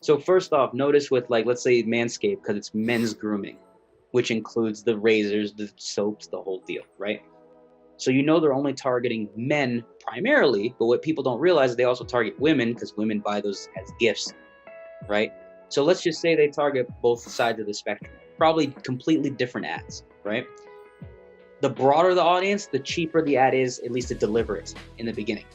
So first off, notice with like, let's say Manscaped, because it's men's grooming, which includes the razors, the soaps, the whole deal, right? So they're only targeting men primarily, but what people don't realize is they also target women because women buy those as gifts, right? So let's just say they target both sides of the spectrum, probably completely different ads, right? The broader the audience, the cheaper the ad is, at least to deliver it in the beginning.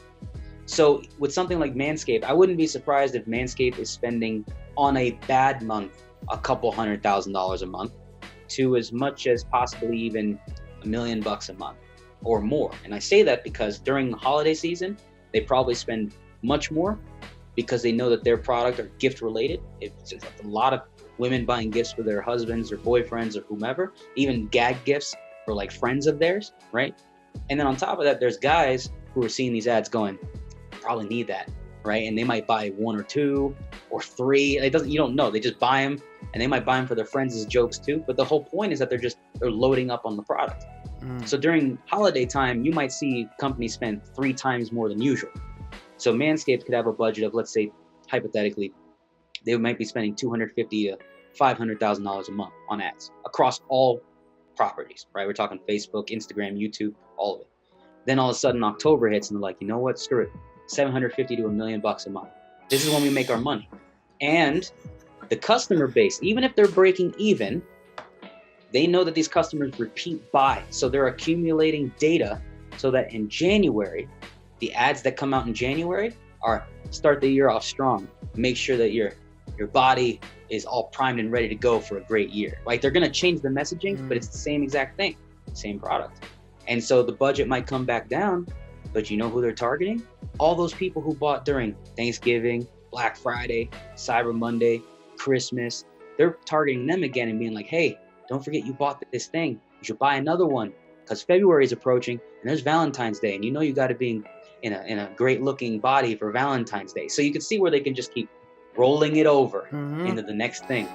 So with something like Manscaped, I wouldn't be surprised if Manscaped is spending on a bad month a couple $100,000 a month to as much as possibly even $1 million a month or more. And I say that because during the holiday season, they probably spend much more because they know that their product are gift related. It's a lot of women buying gifts for their husbands or boyfriends or whomever, even gag gifts for like friends of theirs, right? And then on top of that, there's guys who are seeing these ads going, probably need that, right? And they might buy one or two or three. You don't know. They just buy them, and they might buy them for their friends as jokes too. But the whole point is that they're loading up on the product. So during holiday time, you might see companies spend 3 times more than usual. So Manscaped could have a budget of, let's say, hypothetically, they might be spending $250,000 to $500,000 a month on ads across all properties, right? We're talking Facebook, Instagram, YouTube, all of it. Then all of a sudden October hits and they're like, you know what? Screw it. $750,000 to $1 million a month. This is when we make our money. And the customer base, even if they're breaking even, they know that these customers repeat buy. So they're accumulating data so that in January, the ads that come out in January are start the year off strong. Make sure that your body is all primed and ready to go for a great year. Like they're going to change the messaging, but it's the same exact thing, same product. And so the budget might come back down, but you know who they're targeting? All those people who bought during Thanksgiving, Black Friday, Cyber Monday, Christmas. They're targeting them again and being like, hey, don't forget you bought this thing. You should buy another one because February is approaching and there's Valentine's Day. And you got to be in a great looking body for Valentine's Day. So you can see where they can just keep rolling it over into the next thing.